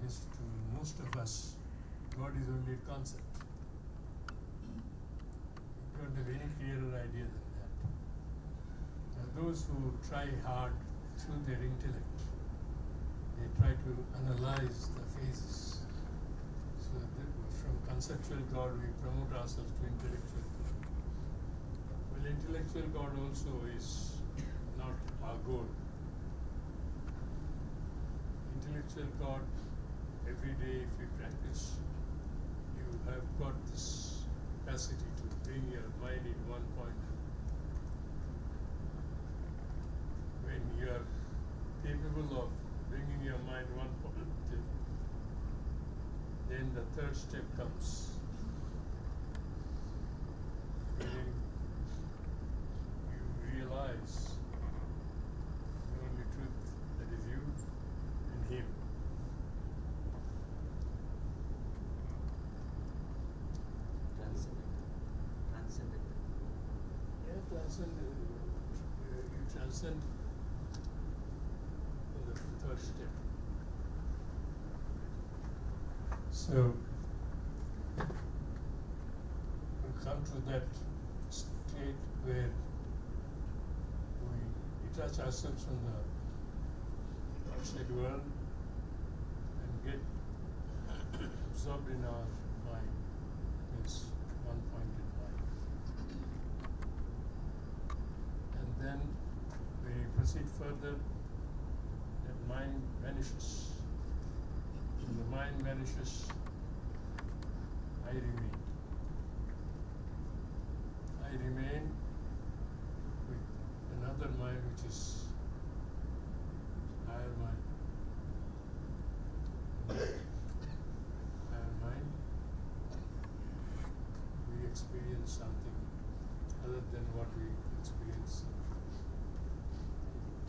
Because to most of us, God is only a concept. You don't have any clearer idea than that. And those who try hard through their intellect, they try to analyze the phases. So that from conceptual God, we promote ourselves to intellectual God. Well, intellectual God also is not our goal. Intellectual God, every day if you practice, you have got this capacity to bring your mind in one point. When you are capable of bringing your mind one point, then the third step comes. Meaning you realize the only truth, that is you and him. Transcendent. Yeah, you transcend in the third step. So we come to that state where we detach ourselves from the outside world and get absorbed in our mind. It's one point in mind. And then when you proceed further, that mind vanishes. When the mind vanishes, I remain. I remain with another mind which is higher mind. Higher mind, we experience something other than what we experience in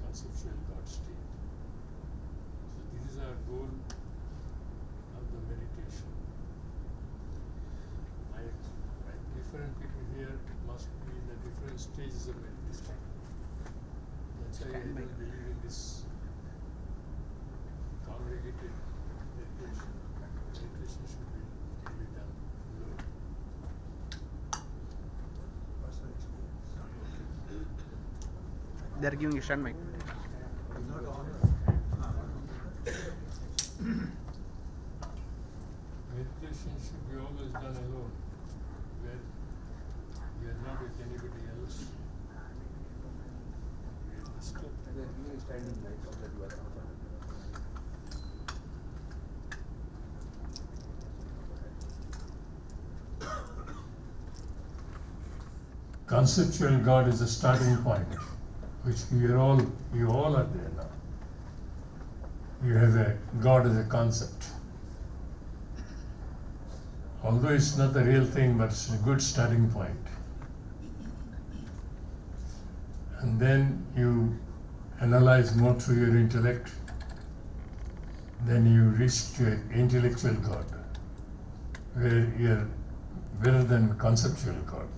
conceptual God state. So this is our goal of the meditation. Like different people here must be in the different stages of meditation. That's why I don't believe in this congregated meditation. Meditation should be really done alone. Personal experience. They are giving a stand mic. Meditation should be always done alone, where we are not with anybody else. We are disturbed. Conceptual God is a starting point, which you all are there now. You have a God as a concept. Although it's not the real thing, but it's a good starting point. And then you analyze more through your intellect. Then you reach to an intellectual God, where you're better than conceptual God.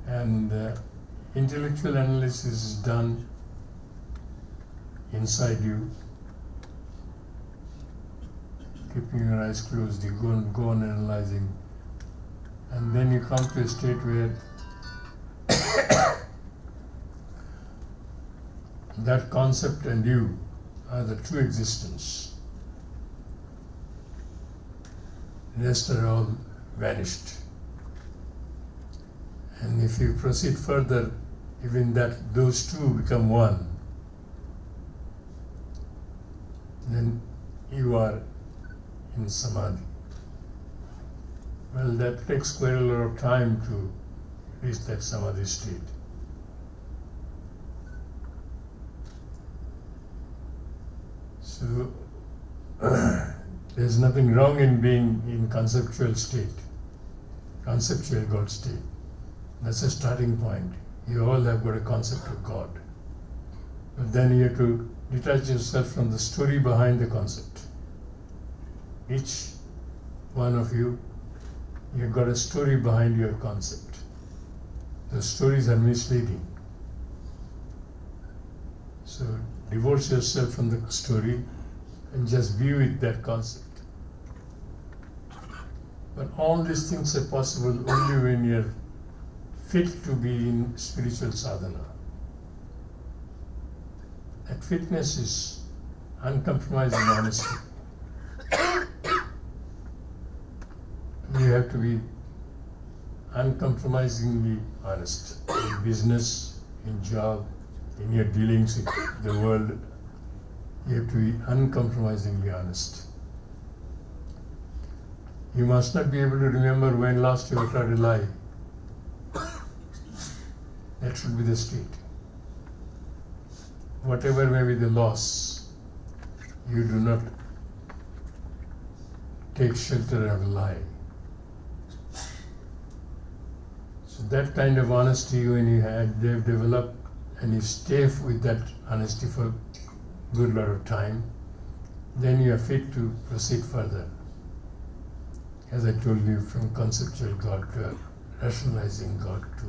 And intellectual analysis is done inside you. Keeping your eyes closed, you go on analyzing, and then you come to a state where that concept and you are the true existence. The rest are all vanished. And if you proceed further, even those two become one, then you are in samadhi. Well, that takes quite a lot of time to reach that samadhi state. So there's nothing wrong in being in conceptual state, conceptual God state. That's a starting point. You all have got a concept of God. But then you have to detach yourself from the story behind the concept. Each one of you, you've got a story behind your concept. The stories are misleading. So divorce yourself from the story and just be with that concept. But all these things are possible only when you're fit to be in spiritual sadhana. That fitness is uncompromising honesty. You have to be uncompromisingly honest in business, in job, in your dealings with the world. You have to be uncompromisingly honest. You must not be able to remember when last you uttered a lie. That should be the state. Whatever may be the loss, you do not take shelter of a lie. So that kind of honesty, when they've developed, and you stay with that honesty for a good lot of time, then you are fit to proceed further. As I told you, from conceptual God to rationalizing God to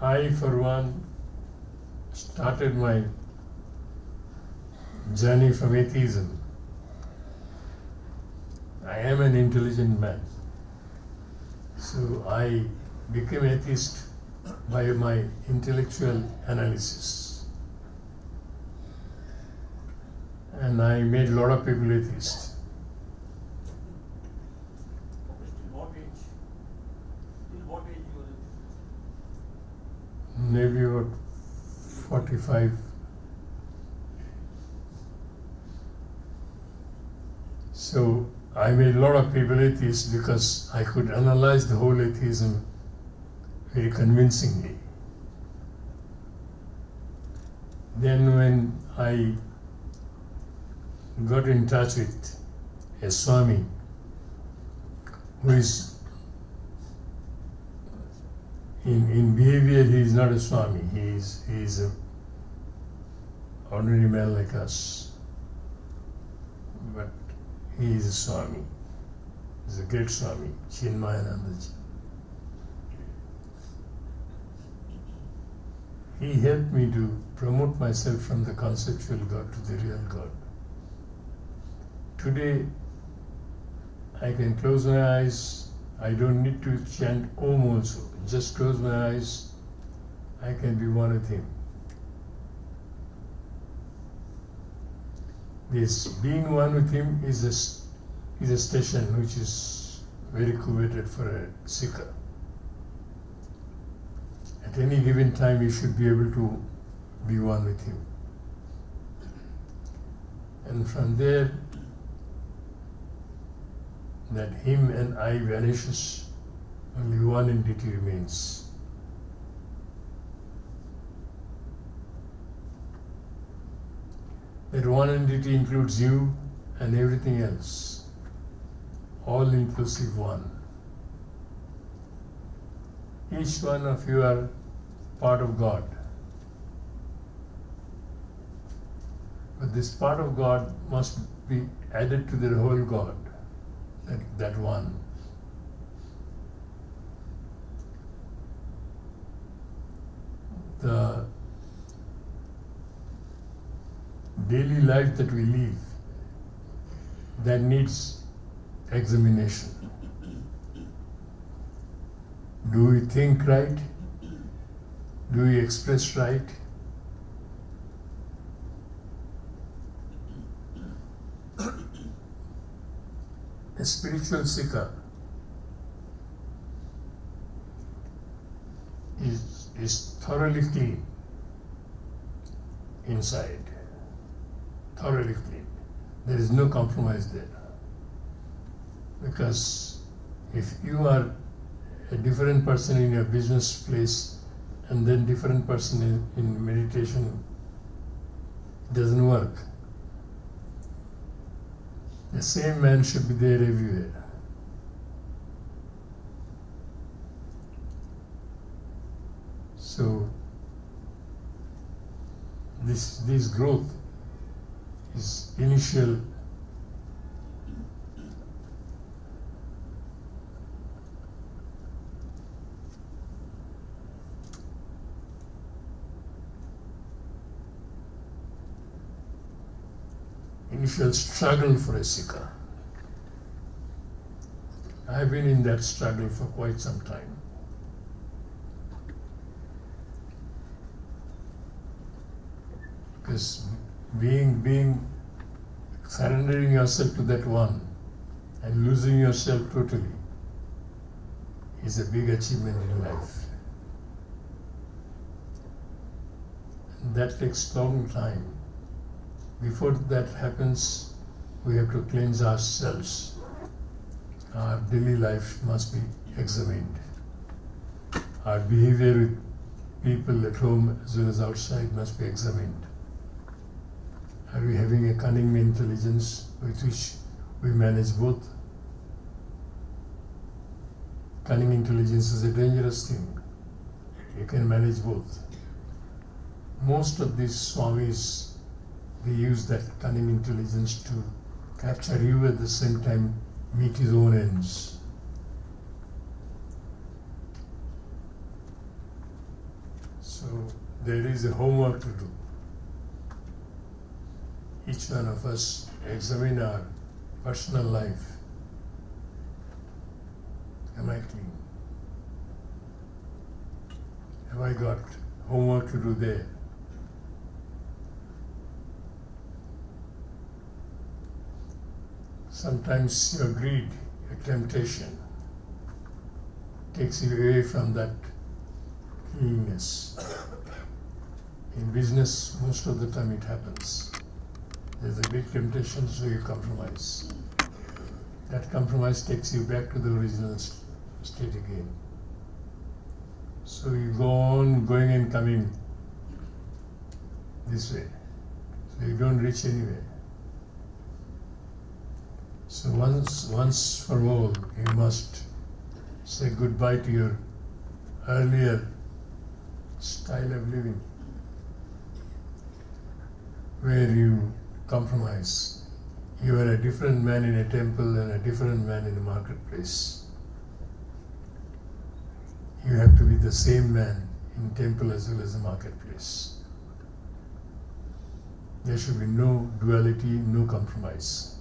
I, for one, started my journey from atheism. I am an intelligent man. So I became atheist by my intellectual analysis. And I made a lot of people atheists. Maybe about 45. So I made a lot of people atheists because I could analyze the whole atheism very convincingly. Then when I got in touch with a Swami who is in behavior, he is not a Swami, he is an ordinary man like us, but he is a Swami. He is a great Swami, Chinmayanandaji. He helped me to promote myself from the conceptual God to the real God. Today, I can close my eyes. I don't need to chant Om also. Just close my eyes. I can be one with Him. This being one with Him is a station which is very coveted for a seeker. At any given time, you should be able to be one with Him. And from there, that Him and I vanishes, only one entity remains. That one entity includes you and everything else, all inclusive one. Each one of you are part of God. But this part of God must be added to the whole God, that one. The daily life that we live, that needs examination. Do we think right? Do we express right? A spiritual seeker is thoroughly clean inside, thoroughly clean. There is no compromise there. Because if you are a different person in your business place and then different person in meditation, it doesn't work. The same man should be there everywhere. So this growth is initial. initial struggle for a seeker. I have been in that struggle for quite some time. Because surrendering yourself to that one and losing yourself totally is a big achievement in life. And that takes long time. Before that happens, we have to cleanse ourselves. Our daily life must be examined. Our behavior with people at home as well as outside must be examined. Are we having a cunning intelligence with which we manage both? Cunning intelligence is a dangerous thing. You can manage both. Most of these swamis, they use that cunning intelligence to capture you at the same time meet his own ends. So there is a homework to do. Each one of us examine our personal life. Am I clean? Have I got homework to do there? Sometimes your greed, your temptation takes you away from that cleanness. In business, most of the time it happens. There's a big temptation, so you compromise. That compromise takes you back to the original state again. So you go on going and coming this way. So you don't reach anywhere. So once for all, you must say goodbye to your earlier style of living, where you compromise. You are a different man in a temple and a different man in a marketplace. You have to be the same man in temple as well as the marketplace. There should be no duality, no compromise.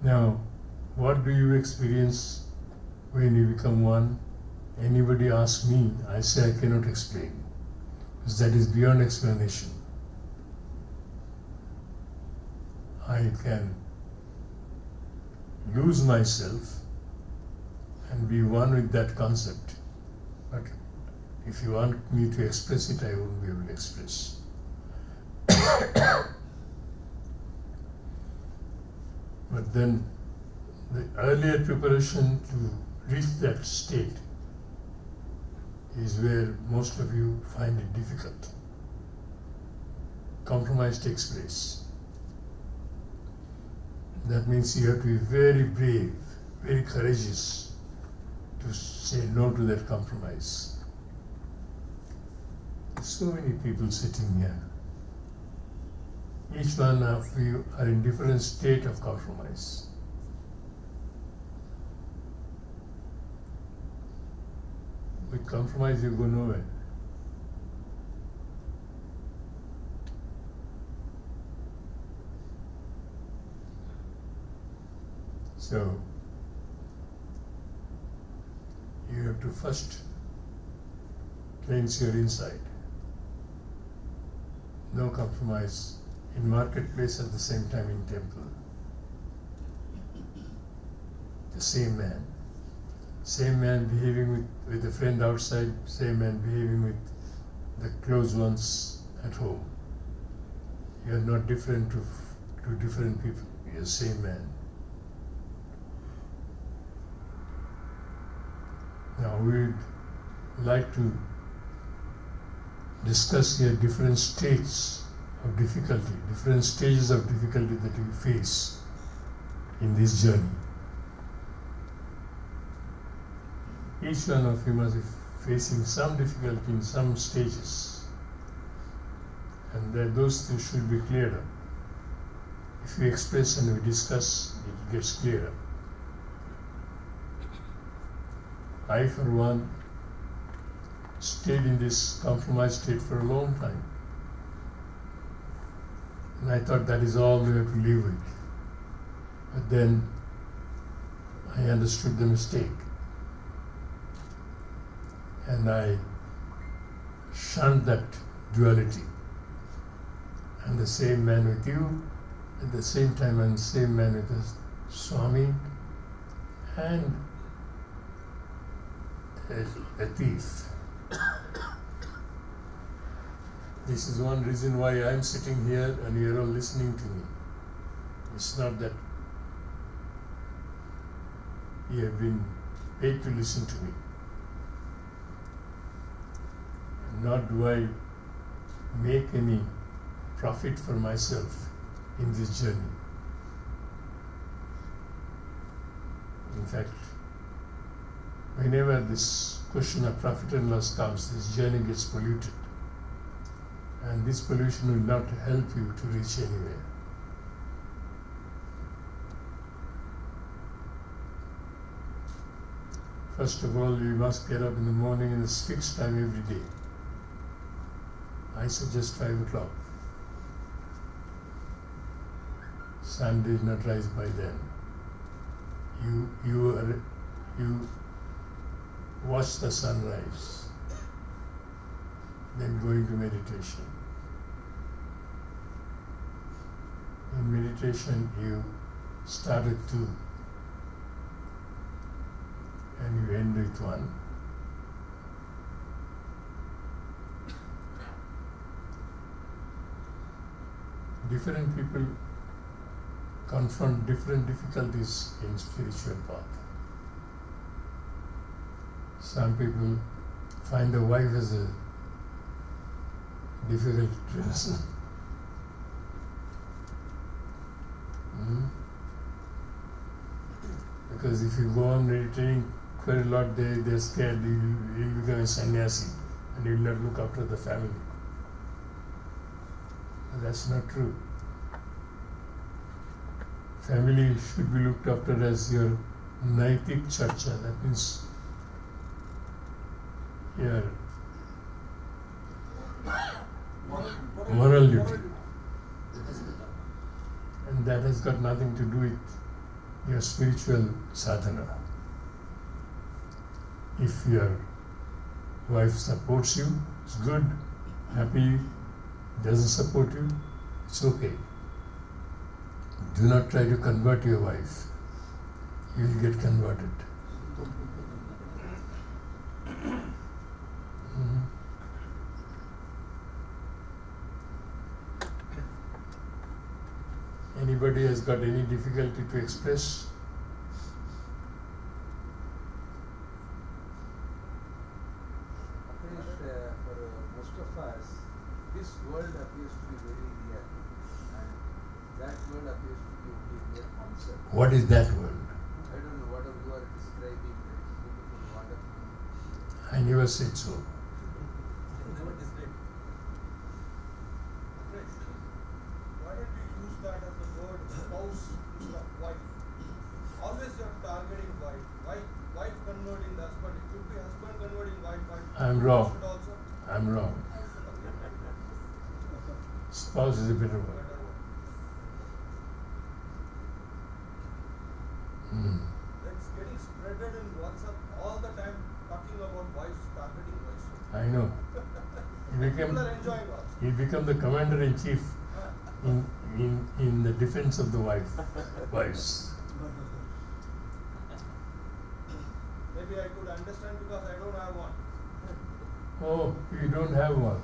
Now, what do you experience when you become one? Anybody asks me, I say I cannot explain, because that is beyond explanation. I can lose myself and be one with that concept, but if you want me to express it, I won't be able to express. But then the earlier preparation to reach that state is where most of you find it difficult. Compromise takes place. That means you have to be very brave, very courageous to say no to that compromise. So many people sitting here. Each one of you are in different state of compromise. With compromise you go nowhere. So, you have to first cleanse your inside. No compromise in marketplace at the same time in temple. The same man. Same man behaving with a friend outside, same man behaving with the close ones at home. You are not different to different people. You are the same man. Now we'd like to discuss here different states of difficulty, different stages of difficulty that you face in this journey. Each one of you must be facing some difficulty in some stages, and that those things should be cleared up. If we express and we discuss, it gets cleared up. I, for one, stayed in this compromised state for a long time. And I thought that is all we have to live with. But then I understood the mistake. And I shunned that duality. I'm the same man with you, at the same time I'm the same man with the Swami, and a thief. This is one reason why I'm sitting here and you're all listening to me. It's not that you have been paid to listen to me. Nor do I make any profit for myself in this journey. In fact, whenever this question of profit and loss comes, this journey gets polluted. And this pollution will not help you to reach anywhere. First of all, you must get up in the morning in a fixed time every day. I suggest 5 o'clock. Sun did not rise by then. You watch the sunrise, then go into meditation. In meditation, you start with 2 and you end with 1. Different people confront different difficulties in spiritual path. Some people find a wife as a difficult person. Because if you go on meditating quite a lot, they're scared you become a sannyasi and you will not look after the family. But that's not true. Family should be looked after as your naitik charcha. That means your moral duty. And that has got nothing to do with your spiritual sadhana. If your wife supports you, it's good, happy. Doesn't support you, it's okay. Do not try to convert your wife. You will get converted. Anybody has got any difficulty to express? For most of us, this world appears to be very real, and that world appears to be only mere concept. What is that world? I don't know, whatever you are describing, that is beautiful, wonderful. I never said so. Never described. Why don't you use that as the word spouse instead of wife? Always you are targeting wife. Wife converting the husband. It could be husband converting wife. I'm wrong. Should also. I'm wrong. Spouse is a better word. It's getting spreaded in WhatsApp all the time, talking about wives, targeting wives. I know. People are enjoying also. You become the commander-in-chief in the defense of the wives. Maybe I could understand because I don't have one. Oh, you don't have one.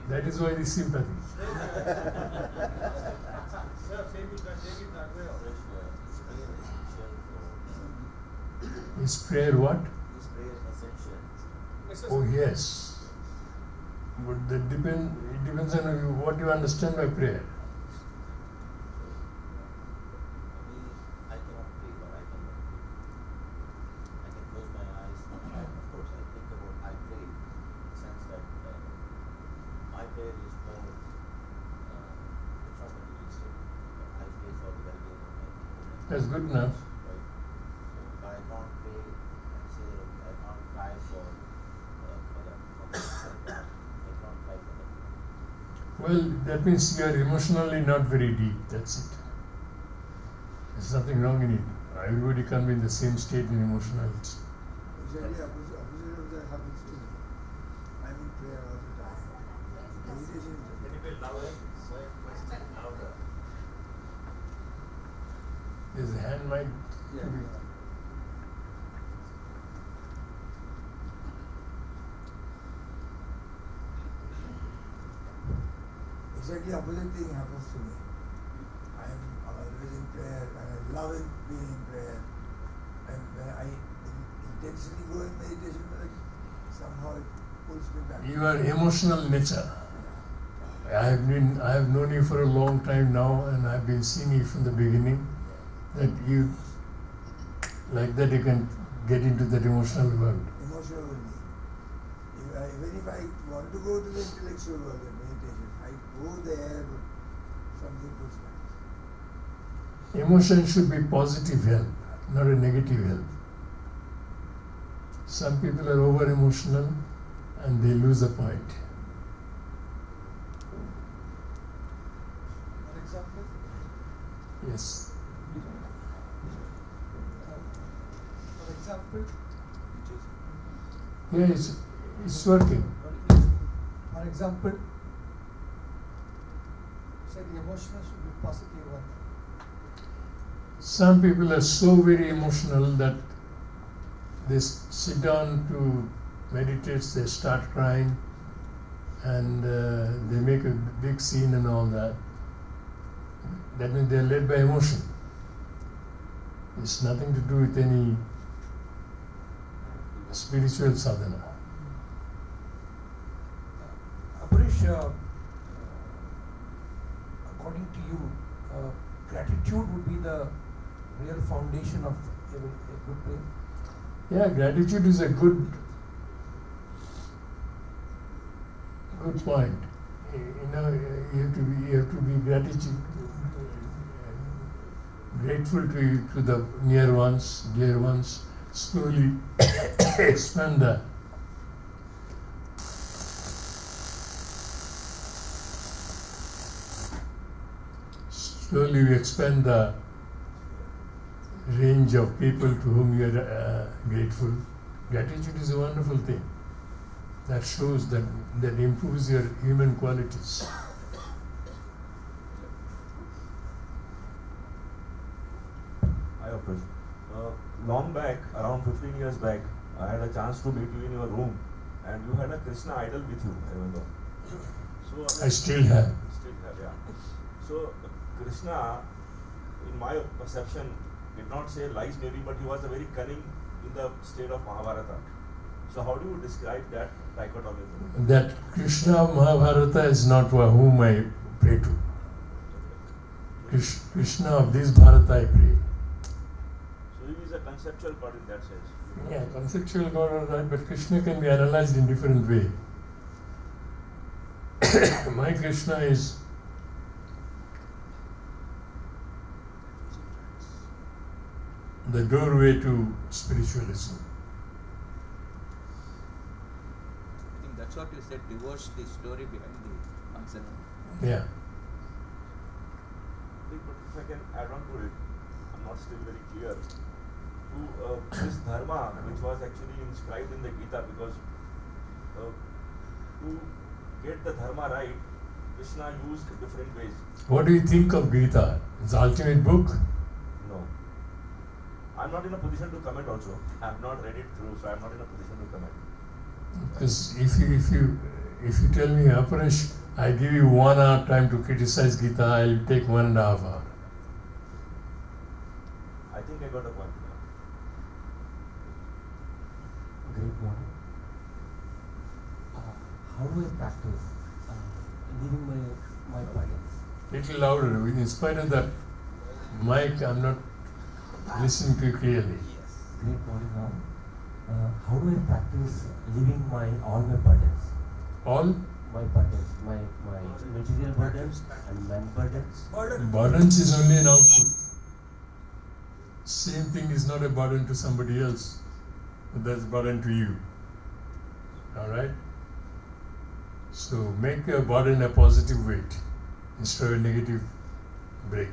That is why the sympathy. Yeah, take it that way also. Is prayer what? Is prayer essential? Oh yes. But it depends on what you understand by prayer. I cannot pray, but I can close my eyes. Of course, I think about I pray in the sense that my prayer is more, it's not materialistic, but I pray for the well-being of my people. That's good enough. Right? So, but I can't pray and say that okay, I can't cry for them. I can't cry for them. Well, that means you are emotionally not very deep, that's it. There's nothing wrong in it. Everybody can be in the same state in emotional. Exactly opposite of that happens to me. I'm in prayer all the time. Meditation is Can you be louder? Question louder. There's a hand mic. exactly opposite thing happens to me. I am always in prayer and I love being in prayer. And when I intensely go in meditation, like somehow it pulls me back. You are emotional nature. I have known you for a long time now, and I've been seeing you from the beginning. That you, like that, you can get into that emotional world. Emotional only. Even if I want to go to the intellectual world in meditation, I go there, but something pulls back. Emotion should be positive help, not a negative help. Some people are over emotional and they lose the point. An example? Yes. For example, Yeah, it's working. for example, say the emotional should be positive one. Some people are so very emotional that they sit down to meditate, they start crying, and they make a big scene and all that. That means they are led by emotion. It's nothing to do with any spiritual sadhana. Abhirish, according to you, gratitude would be the real foundation of a good prayer? Yeah, gratitude is a good point. You know, you have to be grateful to the near ones, dear ones. Slowly expand that. Slowly we expand the range of people to whom you are grateful. Gratitude is a wonderful thing. That shows that improves your human qualities. Hi, Abhirish. Long back, around 15 years back, I had a chance to meet you in your room, and you had a Krishna idol with you, I remember. So I still have. Still have, yeah. So Krishna, in my perception, did not say lies maybe, but he was a very cunning in the state of Mahabharata. So how do you describe that dichotomy? That Krishna of Mahabharata is not whom I pray to. Krishna of this Bharata I pray. So he is a conceptual God in that sense. Yeah, conceptual God are right, but Krishna can be analyzed in different way. My Krishna is the doorway to spiritualism. I think that's what you said, divorce the story behind the concept. Yeah. But if I can add on to it, I'm not still very clear. To this dharma, which was actually inscribed in the Gita, because to get the dharma right, Krishna used different ways. What do you think of Gita? It's the ultimate book? No. I'm not in a position to comment also. I've not read it through, so I'm not in a position to comment. Because if you tell me, Aparish, I give you 1 hour time to criticize Gita, I'll take 1.5 hours. I think I got a point now. Great morning. How do I practice leaving my burdens? Little louder. In spite of that mic, I'm not listening to you clearly. Great morning, now. How do I practice leaving all my burdens? All My burdens, my material burdens and men burdens. burdens is only an output. Same thing is not a burden to somebody else, but that's a burden to you. All right. So make your burden a positive weight instead of a negative break.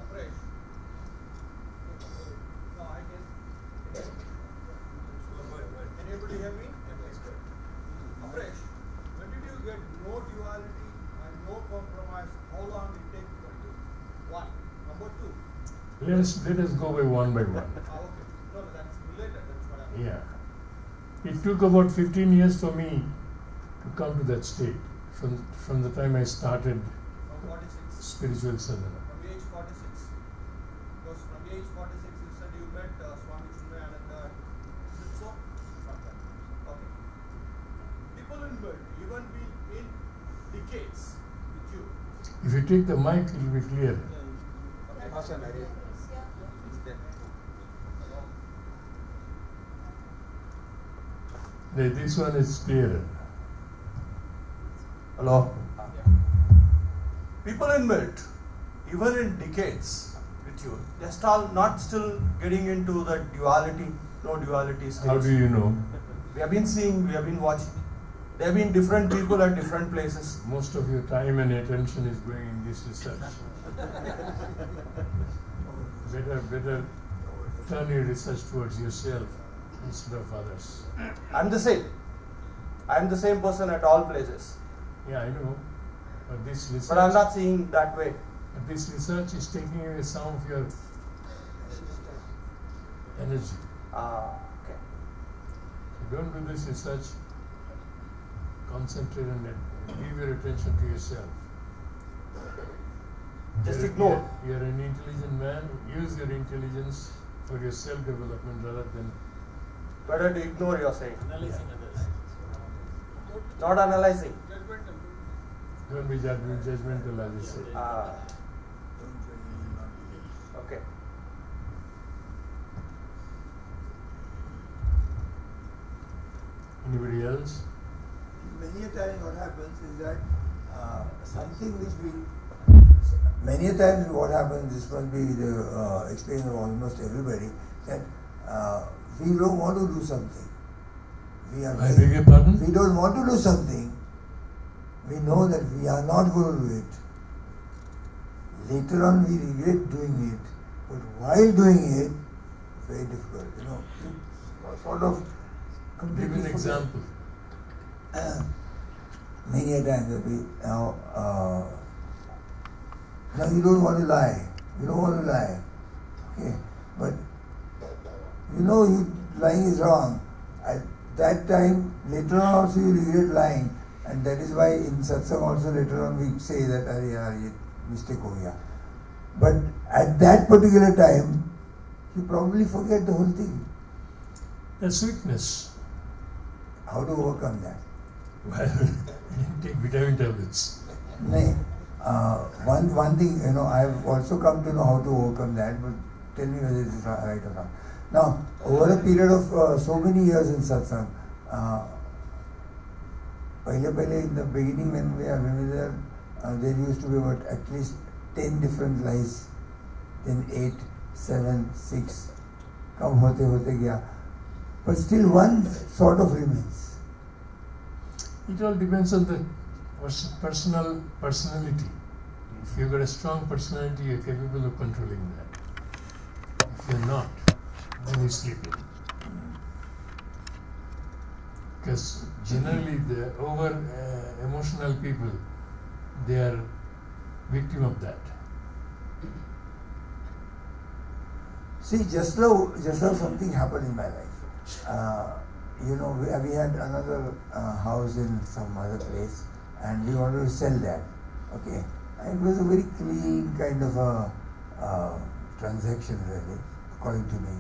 Apresh. No, I can. Anybody hear me? Apresh, when did you get no duality and no compromise? How long it takes for you? One. Number two. Let us go by one. Okay. No, that's related. That's what I'm. Yeah. It took about 15 years for me to come to that state from the time I started From 46. spiritual sadhana. From age 46. Because from age 46 you said you met Swami Chinmayananda. Is it so? From that. Okay. People in world even been in decades with you. If you take the mic, it will be clear. Okay. This one is clearer. Hello. People in built, even in decades with you, they're not still getting into the duality, no duality stage. How do you know? We have been seeing, we have been watching. There have been different people at different places. Most of your time and attention is going in this research. Better turn your research towards yourself instead of others. I'm the same. I'm the same person at all places. Yeah, I know. But this research. But I'm not seeing that way. But this research is taking away some of your energy. Okay. So don't do this research. Concentrate on it. Give your attention to yourself. Just ignore. You're an intelligent man. Use your intelligence for your self-development rather than. Better to ignore, you're saying. Analyzing others. Not analyzing. Don't be judgmental, as I say. Okay. Anybody else? Many a times what happens is that something which we, many a times what happens, this must be the experience of almost everybody, that we don't want to do something. I beg your pardon? We don't want to do something. We know that we are not going to do it. Later on we regret doing it, but while doing it, very difficult, sort of completely. Give an example. Many a times we now you don't want to lie. You don't want to lie. Okay. But lying is wrong. At that time, later on also you regret lying. And that is why in Satsang also later on we say that mistake ho gaya. But at that particular time, you probably forget the whole thing. That's weakness. How to overcome that? Well, take vitamin tablets. No. One thing, I've also come to know how to overcome that, but tell me whether this is right or not. Now, over a period of so many years in Satsang, in the beginning when we were there, there used to be about at least 10 different lies, then 8, 7, 6, kam hote gaya. But still one sort of remains. It all depends on the personality. If you've got a strong personality, you're capable of controlling that. If you're not, then you're sleeping. Because generally the emotional people, they are victim of that. See, just now something happened in my life. We had another house in some other place, and we wanted to sell that. Okay, and it was a very clean kind of a transaction, really, according to me.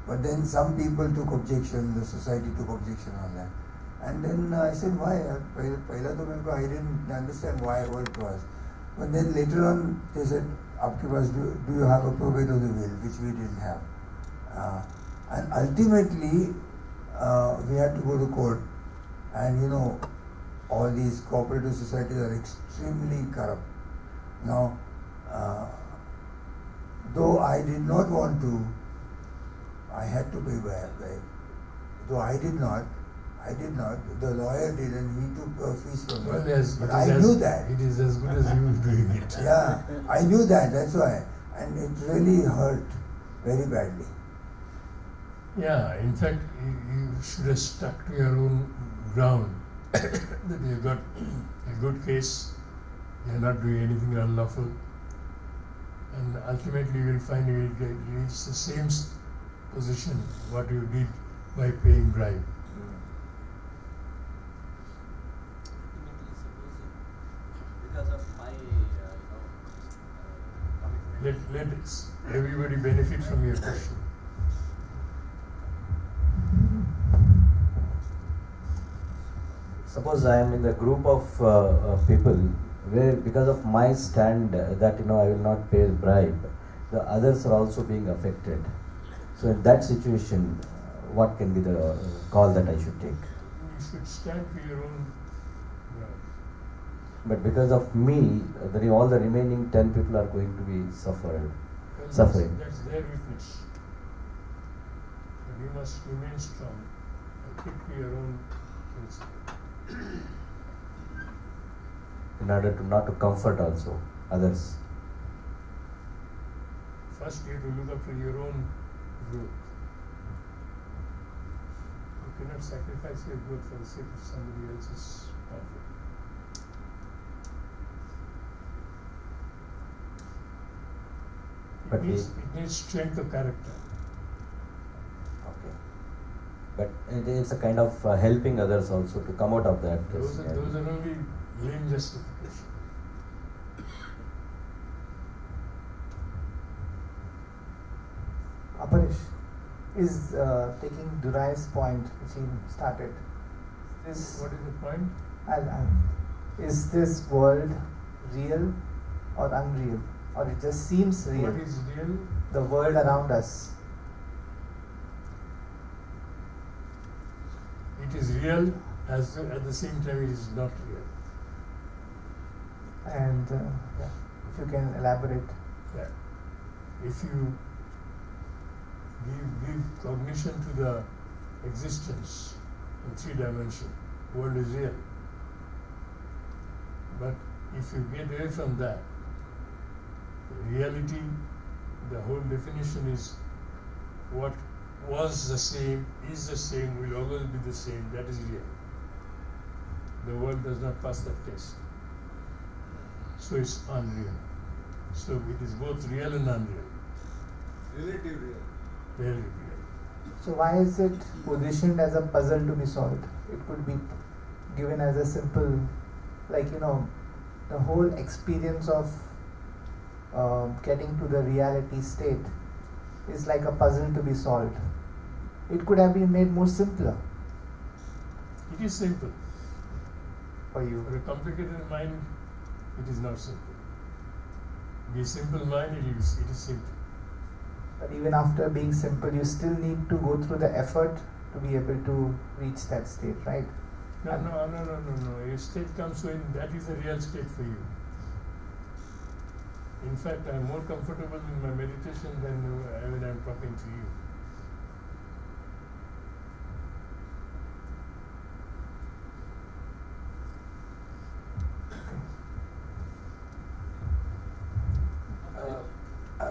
But then some people took objection, the society took objection on that. And then I said, why? I didn't understand why what it was. But then later on, they said, do you have a probate of the will, which we didn't have. And ultimately, we had to go to court. And all these cooperative societies are extremely corrupt. Now, though I did not want to, I had to pay bribe. Though I did not. The lawyer did, and he took fees from me. Well, yes, but I knew that. It is as good as you doing it. Yeah, I knew that. That's why, and it really hurt very badly. Yeah, in fact, you should have stuck to your own ground. That you got a good case, you are not doing anything unlawful, and ultimately you will find you will reach the same position what you did by paying bribe. Because of my, commitment. Let everybody benefit from your question. Suppose I am in the group of people where, because of my stand that I will not pay bribe, the others are also being affected. So in that situation, what can be the call that I should take? You should stand for your own ground. But because of me, all the remaining 10 people are going to be suffering. That's their weakness. But you must remain strong and keep to your own principle. In order to not to comfort also others. First you have to look after your own growth. You cannot sacrifice your growth for the sake of somebody else's comfort. But It needs strength of character. Okay. But it's a kind of helping others also to come out of that. Those are only lame justification. Aparish is taking Durai's point which he started. What is the point? Is this world real or unreal? Or it just seems real? What is real? The world around us. It is real, at the same time it is not real. And if you can elaborate. Yeah. If you give cognition to the existence in 3 dimensions, world is real. But if you get away from that, reality, the whole definition is what was the same, is the same, will always be the same, that is real. The world does not pass that test. So it's unreal. So it is both real and unreal. Relative real. Very real. So why is it positioned as a puzzle to be solved? It could be given as a simple, the whole experience of getting to the reality state is like a puzzle to be solved. It could have been made more simpler. It is simple. For you. For a complicated mind, it is not simple. Be a simple mind, it is simple. But even after being simple, you still need to go through the effort to be able to reach that state, right? No. A state comes when that is the real state for you. In fact, I am more comfortable in my meditation than when I am talking to you.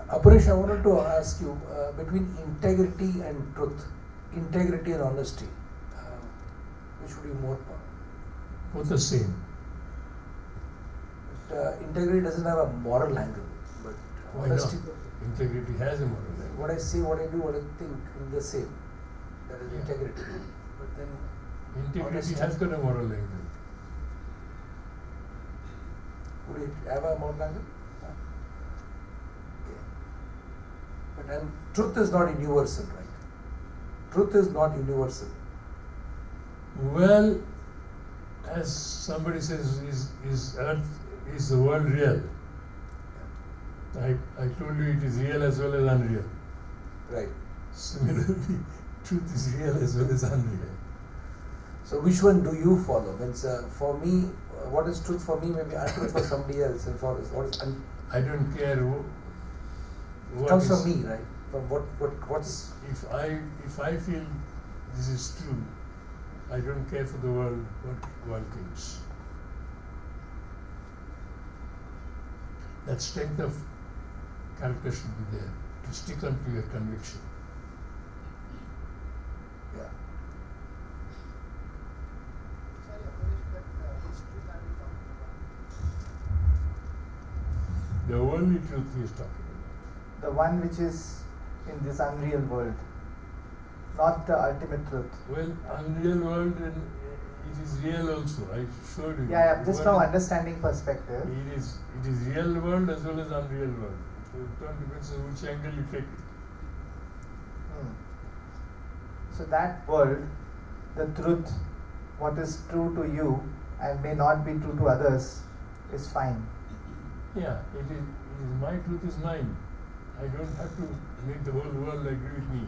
Aparish, I wanted to ask you between integrity and truth, integrity and honesty, which would be more powerful? Both the same. But, integrity doesn't have a moral angle, but Why honesty. not? Integrity has a moral angle. What I say, what I do, what I think, in the same. That is integrity. But then Integrity honesty has got a moral angle. would it have a moral angle? But truth is not universal, right? Truth is not universal. Well, as somebody says, is the world real? I told you it is real as well as unreal. Right. Similarly, truth is real as well as unreal. So which one do you follow? Means for me, what is truth for me may be untruth for somebody else, and for what is I don't care comes from me, right? From what's If I feel this is true, I don't care for the world, what world thinks. That strength of character should be there, to stick on to your conviction. Yeah. Sorry, Apurish, but which truth are we talking about? The only truth he is talking about. The one which is in this unreal world, not the ultimate truth. Well, unreal world, and it is real also. I showed you. Yeah, just from World- understanding perspective. It is real world as well as unreal world. It all depends on which angle you take it. So that world, the truth, what is true to you and may not be true to others, is fine. Yeah, it is my truth is mine. I don't have to make the whole world agree with me.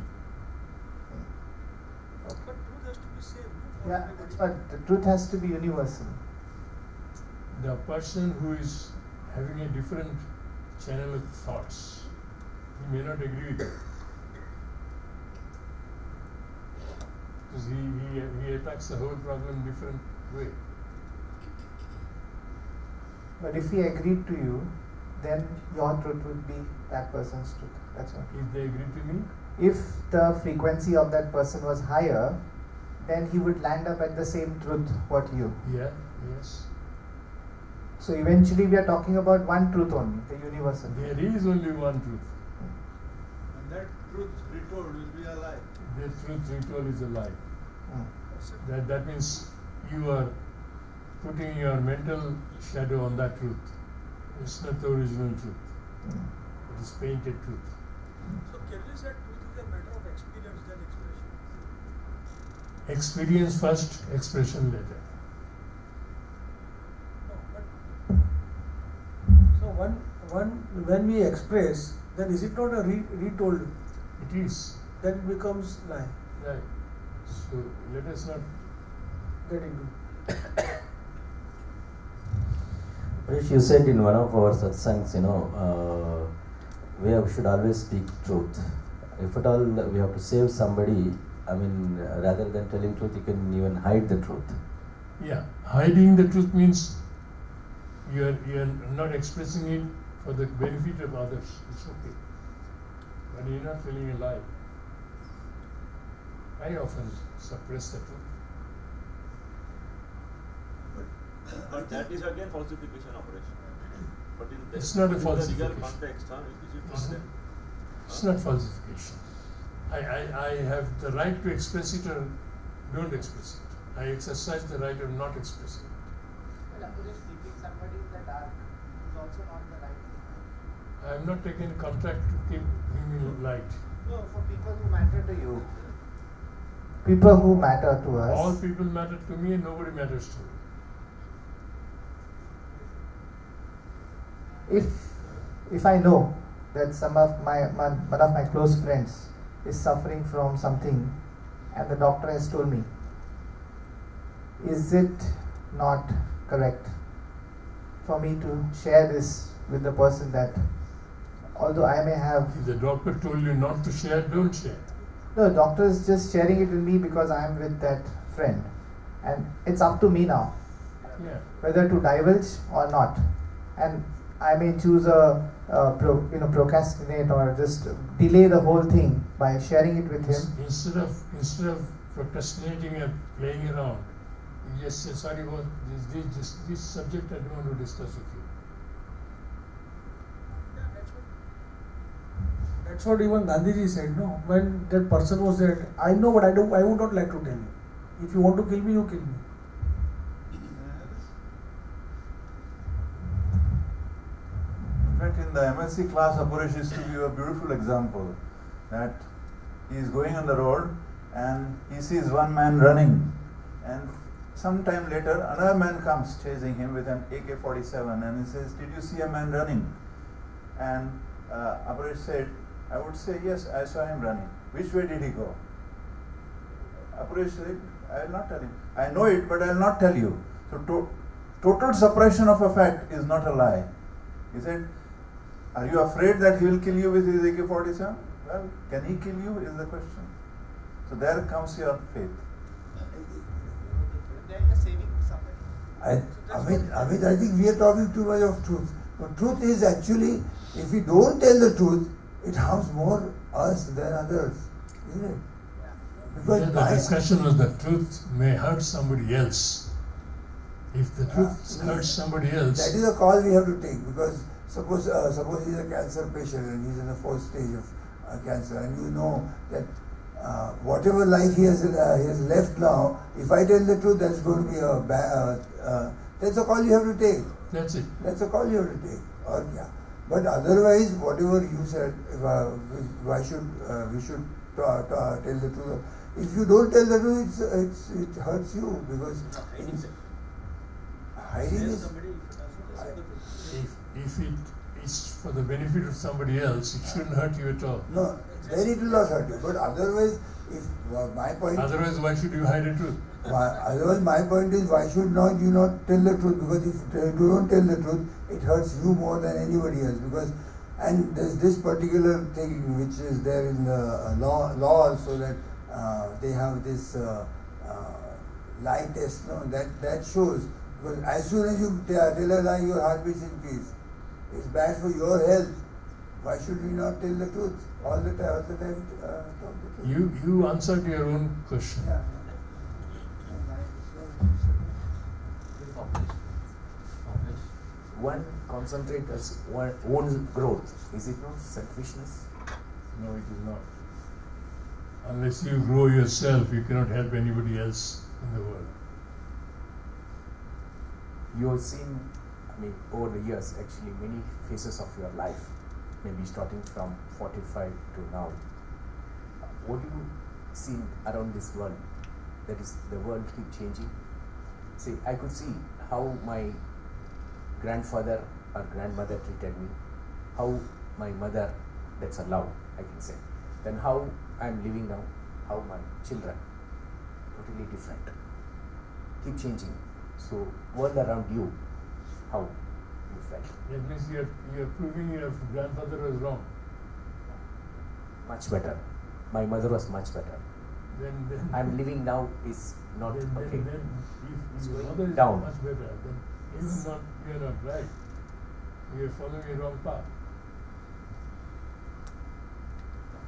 But truth has to be same. No? For Yeah, everybody. but the truth has to be universal. The person who is having a different channel of thoughts, he may not agree with it. Because he attacks the whole problem different way. But if he agreed to you, then your truth would be that person's truth. That's all. If they agree to me, If the frequency of that person was higher, then he would land up at the same truth what you. yeah, yes. So eventually we are talking about one truth only, the universal. There is only one truth. And that truth retold will be a lie. The truth retold is a lie. Mm. That means you are putting your mental shadow on that truth. It's not the original truth. Mm. It is painted truth. So clearly said truth is a matter of experience than expression. Experience first, expression later. No, but so when we express, then is it not a retold? It is. Then it becomes lie. Right. So let us not Get into. Parish, you said in one of our satsangs, we should always speak truth. If at all we have to save somebody, I mean, rather than telling truth, you can even hide the truth. Yeah, hiding the truth means you are not expressing it for the benefit of others. It's okay, but you're not telling a lie. I often suppress the truth. But that is again falsification operation. But in the, It's not a in the legal falsification. context, is it not then? It's not falsification. I have the right to express it or don't express it. I exercise the right of not expressing it. Well, Apurish, keeping somebody in the dark is also not the right thing. I have not taken a contract to keep him in light. No, for people who matter to you. People who matter to us. All people matter to me and nobody matters to me. If I know that one of my close friends is suffering from something and the doctor has told me, is it not correct for me to share this with the person that although I may have... If the doctor told you not to share, don't share. No, the doctor is just sharing it with me because I am with that friend. And it's up to me now Yeah. whether to divulge or not. And I may choose procrastinate or just delay the whole thing by sharing it with him. Instead of procrastinating and playing around, you just say, sorry, about this subject I don't want to discuss with you. That's what even Gandhiji said, no? When that person was there, I know what I do, I would not like to tell you. If you want to kill me, you kill me. In fact, in the MSc class, Apurish used to give a beautiful example that he is going on the road and he sees one man running, and some time later another man comes chasing him with an AK-47 and he says, "Did you see a man running?" And Apurish said, "I would say yes, I saw him running. Which way did he go?" Apurish said, "I will not tell him. I know it, but I will not tell you." So total suppression of a fact is not a lie. He said, "Are you afraid that he will kill you with his AK-47? Well, can he kill you is the question. So there comes your faith. They are just saving somebody. Amit, I think we are talking too much of truth. But truth is actually, if we don't tell the truth, it harms more us than others, isn't it? Because the discussion was that truth may hurt somebody else. If the truth hurts somebody else, that is a call we have to take. Because suppose he's a cancer patient and he's in the fourth stage of cancer, and you know that whatever life he has left now, if I tell the truth, that's going to be a bad. That's a call you have to take. That's it. That's a call you have to take. Or yeah. But otherwise, whatever you said, why should we should tell the truth? If you don't tell the truth, it hurts you because hiding is. If it is for the benefit of somebody else, it shouldn't hurt you at all. No, then it will not hurt you. But otherwise, if my point. Otherwise, why should you hide the truth? Otherwise, my point is, why should you not tell the truth? Because if you don't tell the truth, it hurts you more than anybody else. Because, and there's this particular thing which is there in the law also, that they have this lie test. No, that shows. Because as soon as you tell a lie, your heart beats increase. It's bad for your health. Why should we not tell the truth all the time? Talk the truth. You answered your own question. Yeah. One concentrates on own growth. Is it not selfishness? No, it is not. Unless you grow yourself, you cannot help anybody else in the world. You have seen, over the years, actually many phases of your life, maybe starting from 45 to now. What do you see around this world? That is, the world keep changing. See, I could see how my grandfather or grandmother treated me, how my mother, that's a love, I can say. Then how I'm living now, how my children, totally different. Keep changing. So, world around you, how you felt? That means you're proving your grandfather was wrong. Much better. My mother was much better. Then I'm living now is not okay. Then if your mother is down. much better, then you're not right. You're following a wrong path.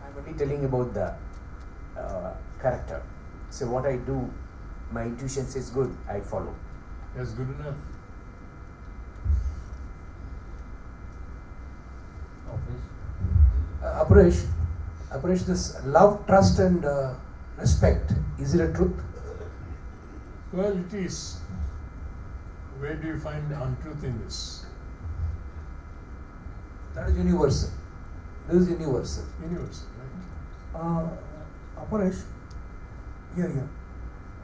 I'm only telling about the character. So what I do, my intuition says good, I follow. That's good enough. Aparesh, this love, trust and respect, is it a truth? Well, it is. Where do you find untruth in this? That is universal. This is universal. Universal, right? Aparesh,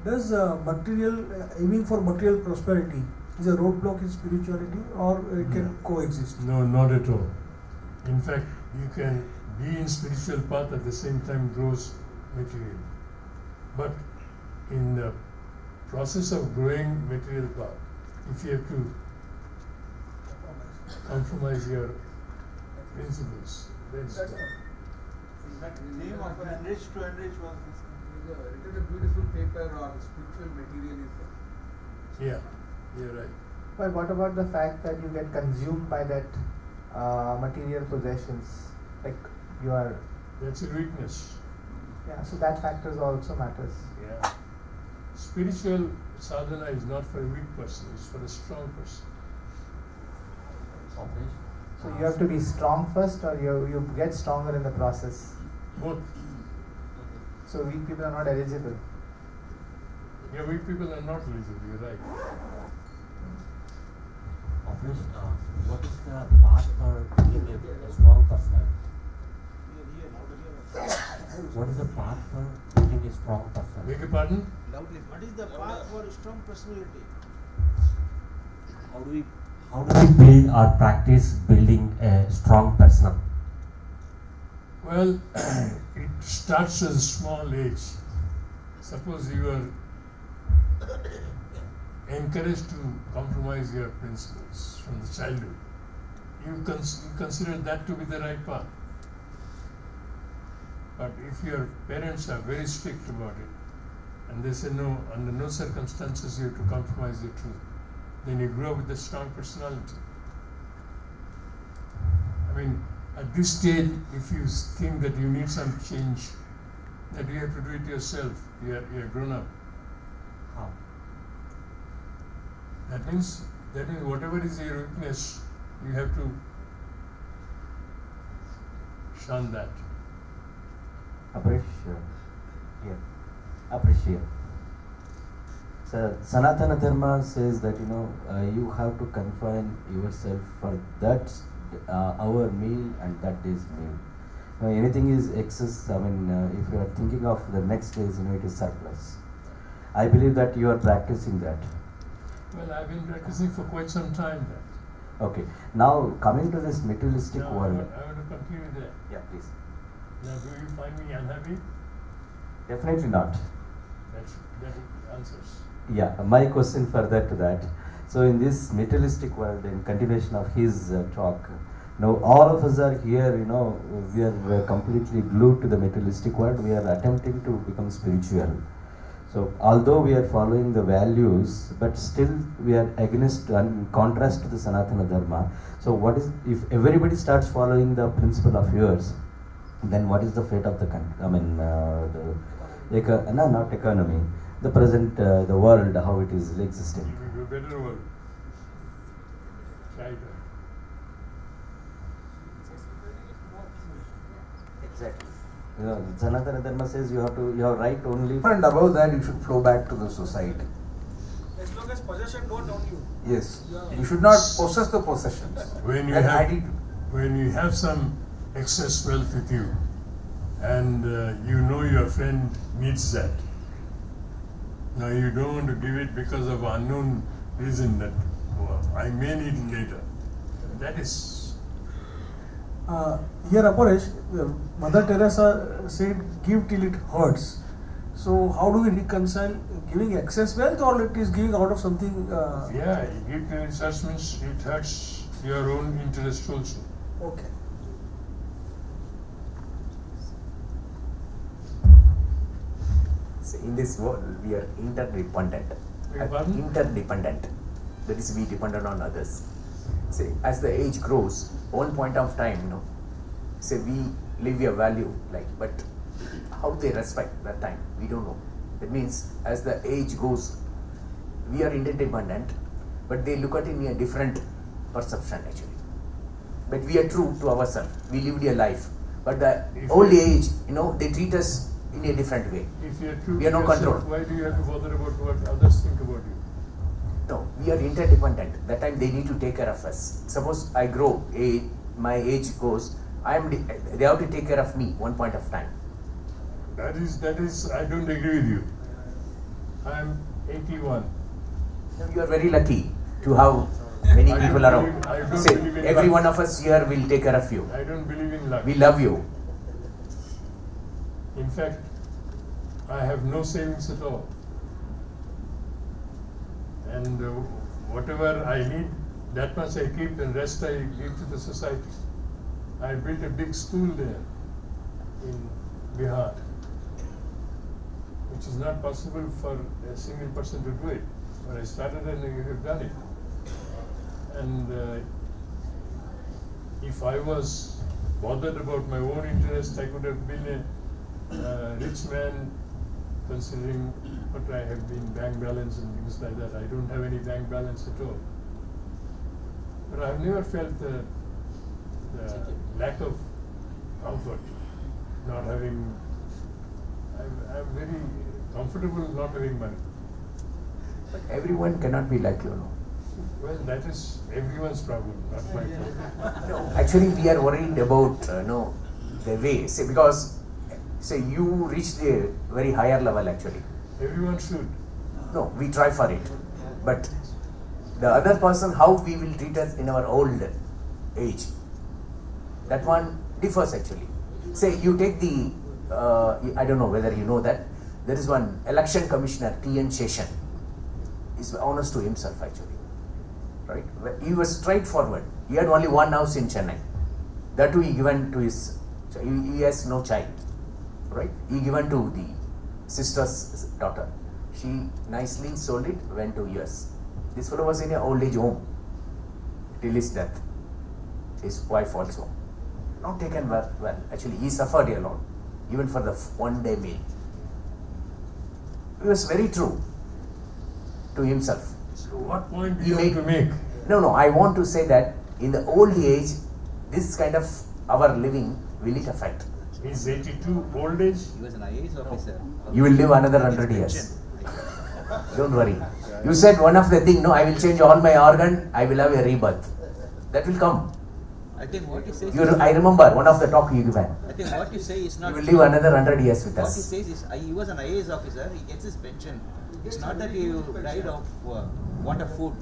does aiming for material prosperity is a roadblock in spirituality, or it can coexist? No, not at all. In fact, you can be in spiritual path at the same time grows material. But in the process of growing material path, if you have to compromise your principles, then stop. The name of enrich to enrich was written a beautiful paper on spiritual materialism. Yeah, you're right. But what about the fact that you get consumed by that material possessions? Like you are. That's a weakness. Yeah, so that factor also matters. Yeah. Spiritual sadhana is not for a weak person, it's for a strong person. So you have to be strong first, or you get stronger in the process? Both. So weak people are not eligible? Yeah, weak people are not eligible, you're right. What is the path for being a strong personality? What is the path for being a strong personality? Beg your pardon? What is the path for strong personality? How do we build or practice building a strong person? Well, it starts at a small age. Suppose you are encouraged to compromise your principles from the childhood. You consider that to be the right path. But if your parents are very strict about it, and they say no, under no circumstances you have to compromise the truth, then you grow up with a strong personality. I mean, at this stage, if you think that you need some change, that you have to do it yourself, you are grown up. How? That means whatever is your weakness, you have to shun that. Appreciate. So Sanatana Dharma says that you have to confine yourself for that hour meal and that day's meal. Anything is excess. I mean, if you are thinking of the next day's, it is surplus. I believe that you are practicing that. Well, I've been practicing for quite some time that. Okay. Now coming to this materialistic world. I want to continue there. Yeah, please. Now, do you find me unhappy? Definitely not. That answers. Yeah, my question further to that. So in this materialistic world, in continuation of his talk, now all of us are here, we are completely glued to the materialistic world. We are attempting to become spiritual. So although we are following the values, but still we are against and contrast to the Sanatana Dharma. So what is, if everybody starts following the principle of yours, then what is the fate of the country? I mean, not economy, the present, the world, how it is existing. It will be a better world. Try that. Exactly. Sanatana Dharma says you have right only. And above that, you should flow back to the society. As long as possession don't own you. Yes. You should not possess the possessions. When you have some excess wealth with you, and your friend needs that. Now you don't want to give it because of unknown reason that I may need it later. That is. Here, Aparesh, Mother Teresa said, "Give till it hurts." So, how do we reconcile giving excess wealth, or it is giving out of something? Yeah, you give till it hurts means it hurts your own interest also. Okay. In this world, we are interdependent. Interdependent. That is, we dependent on others. Say, as the age grows, one point of time, say we live a value, but how they respect that time, we don't know. That means, as the age goes, we are interdependent, but they look at it in a different perception actually. But we are true to ourselves. We lived a life. But the old age, they treat us in a different way. If you are true we are no control. Why do you have to bother about what others think about you? No, we are interdependent. That time they need to take care of us. Suppose I grow, my age goes, they have to take care of me one point of time. That is, I don't agree with you. I am 81. You are very lucky to have many people around. Say, every one of us here will take care of you. I don't believe in luck. We love you. In fact, I have no savings at all. And whatever I need, that much I keep, and rest I give to the society. I built a big school there in Bihar, which is not possible for a single person to do it. When I started, and you have done it. And if I was bothered about my own interest, I could have been a rich man, considering what I have been, bank balance and things like that. I don't have any bank balance at all. But I have never felt the lack of comfort, not having. I'm very comfortable not having money. But everyone cannot be like you, Well, that is everyone's problem, not my problem. No, actually, we are worried about the way. Say, because you reached a very higher level actually. Everyone should. No, we try for it. But the other person, how we will treat us in our old age, that one differs actually. Say you take the, I don't know whether you know that, there is one election commissioner, T.N. Seshan, is honest to himself actually. Right? He was straightforward. He had only one house in Chennai. That too he given to his, he has no child. right? He given to the sister's daughter. She nicely sold it, went to US. This fellow was in an old age home till his death. His wife also. Not taken well. Actually, he suffered a lot, even for the one-day meal. He was very true to himself. So what point do you want to make? No, I want to say that in the old age, this kind of our living will it affect? Is 82 old age? He was an IAS officer. You will live another 100 years. Don't worry. You said one of the thing, no, I will change all my organ, I will have a rebirth. That will come. I think what you say. I remember one of the talk you given. I think what you say is not. You will live another 100 years with what us. What he says is, he was an IAS officer. He gets his pension. It's not that he died of want of food.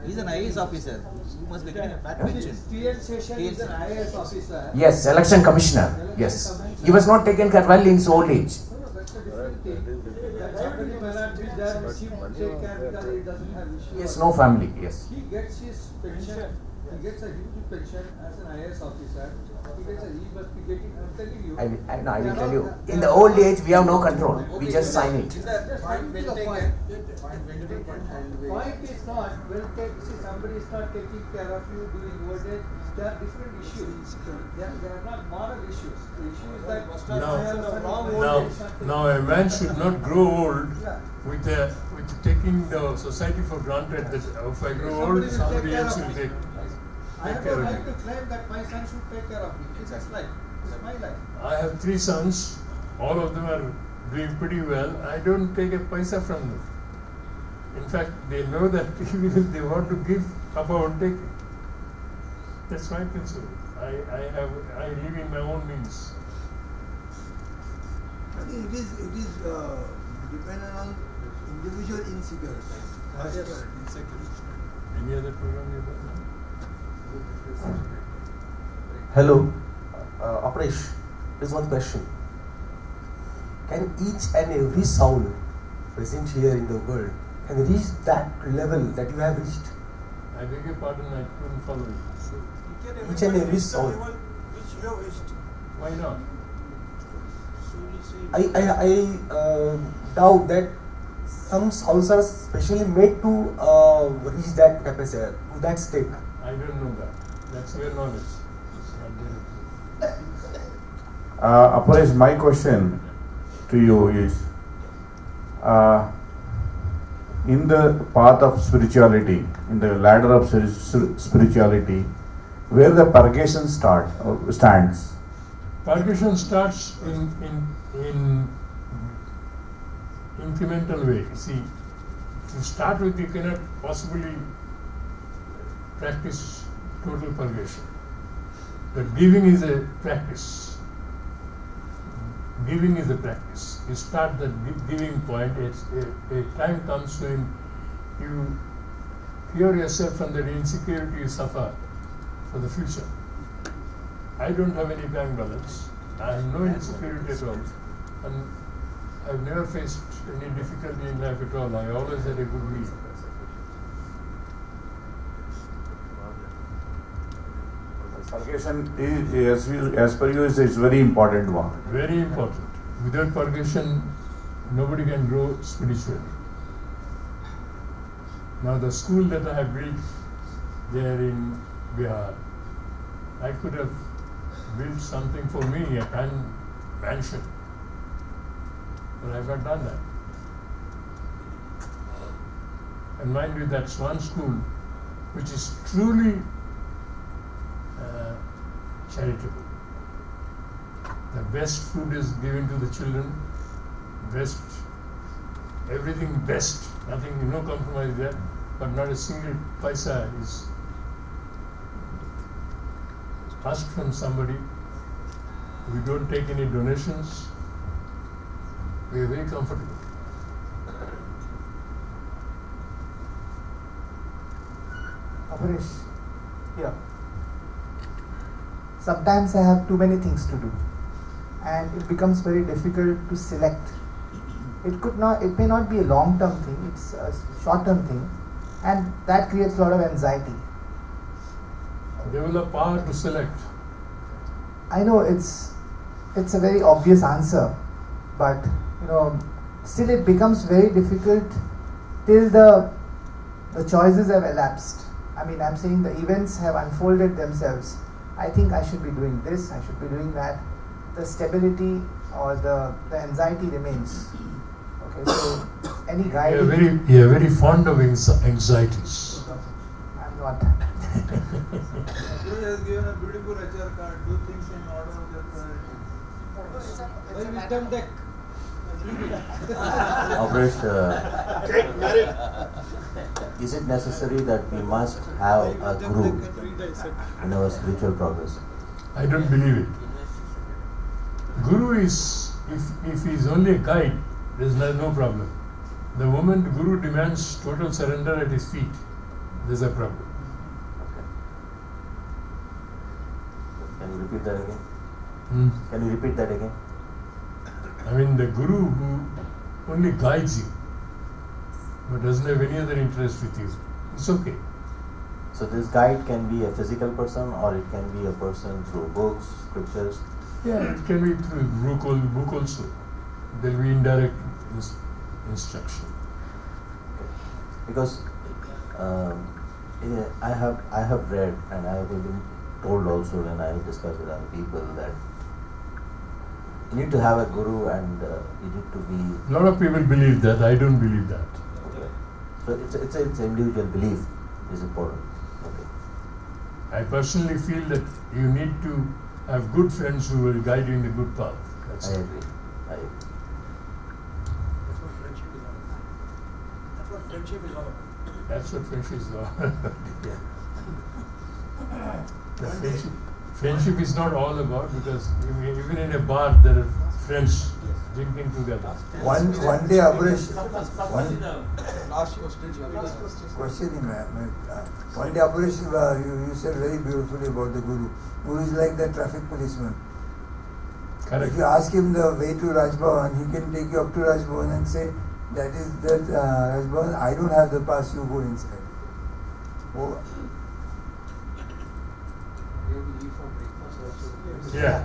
He's an IAS officer. He must be getting a fat pension. Session is an IAS officer. Yes, election commissioner. Yes, he was not taken care well in his old age. Somebody may not be there, receive, take care because he doesn't have issue. Yes, no family. Yes. He gets his pension. He gets a huge pension as an IAS officer. He must be getting. I'm telling you. I will tell you. In the old age, we have no control. We just sign it. Point is not well taken. See, somebody is not taking care of you during old age. There are different issues. They are not moral issues. The issue is that I have the wrong old age. Now a man should not grow old with taking the society for granted that if I grow old, somebody else will take I have the right to claim that my son should take care of me. It's his life. It's my life. I have 3 sons. All of them are doing pretty well. I don't take a paisa from them. In fact, they know that even if they want to give, Papa won't take it. That's my concern. I live in my own means. I think it is dependent on individual insecurity. Any other program you have? Hello, Aparesh. There's one question. Can each and every soul present here in the world can reach that level that you have reached? I beg your pardon, I couldn't follow you. Each and every soul. Which you have reached. Why not? I doubt that some souls are specially made to reach that capacity, to that state. I don't know that. That's your knowledge. Aparesh, my question to you is, in the path of spirituality, in the ladder of spirituality, where the purgation stands? Purgation starts in incremental way. See, to start with, you cannot possibly practice total purgation. But giving is a practice. Giving is a practice. You start the giving point. A time comes when you cure yourself from the insecurity you suffer for the future. I don't have any bank balance. I have no insecurity at all. And I've never faced any difficulty in life at all. I always had a good meal. Purgation is, as per you, is a very important one. Very important. Without purgation, nobody can grow spiritually. Now the school that I have built there in Bihar, I could have built something for me, a mansion. But I have not done that. And mind you, that's one school which is truly charitable. The best food is given to the children, best, everything best, nothing, no compromise there, but not a single paisa is asked from somebody. We don't take any donations. We are very comfortable. Aparesh, yeah. Sometimes I have too many things to do, and it becomes very difficult to select. It may not be a long-term thing; it's a short-term thing, and that creates a lot of anxiety. They will have power to select. I know it's it's a very obvious answer, but still it becomes very difficult till the choices have elapsed. I mean, I'm saying the events have unfolded themselves. I think I should be doing this, I should be doing that. The stability or the anxiety remains. Okay, so any guidance. You're very fond of anxieties. I'm not. Guru has given a beautiful HR card. Do things in order of their priority. It's a wisdom deck. Is it necessary that we must have a guru in our spiritual progress? I don't believe it. Guru is, if he is only a guide, there is no problem. The moment the Guru demands total surrender at his feet, there is a problem. Can you repeat that again? Can you repeat that again? I mean, the Guru who only guides you, but doesn't have any other interest with you, it's okay. So this guide can be a physical person, or it can be a person through books, scriptures. Yeah, it can be through book also. There will be indirect instruction. Because I have read, and I have been told also when I discuss with other people, that you need to have a guru and you need to be. A lot of people believe that. I don't believe that. Okay. So it's an individual belief is important. Okay. I personally feel that you need to have good friends who will guide you in the good path. I agree. That's what friendship is all about. That's what friendship is all about. Yeah. Friendship is not all about, because even in a bar there are friends drinking together. One day, Abresh, one day, Abresh, you said very beautifully about the Guru. Guru is like the traffic policeman. Correct. If you ask him the way to Raj Bhavan, he can take you up to Raj Bhavan and say, that is that Raj Bhavan, I don't have the pass, you go inside. Oh. Yeah.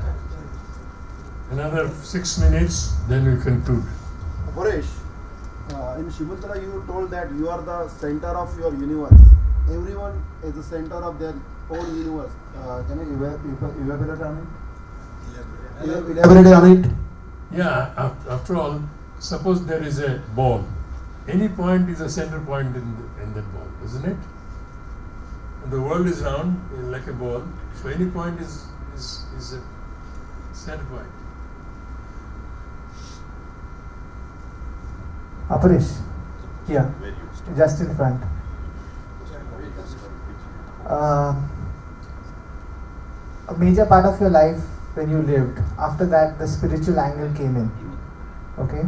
Another 6 minutes, then we conclude. Paresh, in Shimultara you told that you are the center of your universe. Everyone is the center of their own universe. Can you elaborate on it? Elaborate on it. Yeah, after all, suppose there is a ball. Any point is a center point in that ball, isn't it? And the world is round, like a ball, so any point is a center point. Aparesh, yeah, just in front. A major part of your life when you lived, after that the spiritual angle came in. Okay,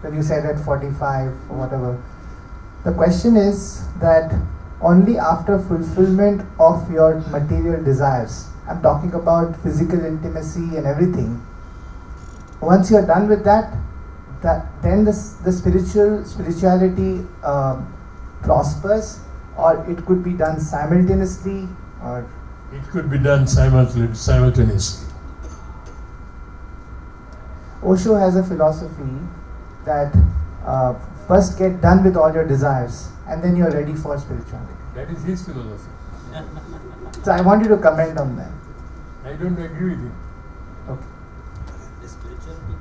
when you said at 45 or whatever. The question is that only after fulfillment of your material desires, I'm talking about physical intimacy and everything, once you're done with that, then the spirituality prospers, or it could be done simultaneously, or it could be done simultaneously. Osho has a philosophy that first get done with all your desires and then you're ready for spirituality. That is his philosophy. So I want you to comment on that. I don't agree with him. Okay. The spirituality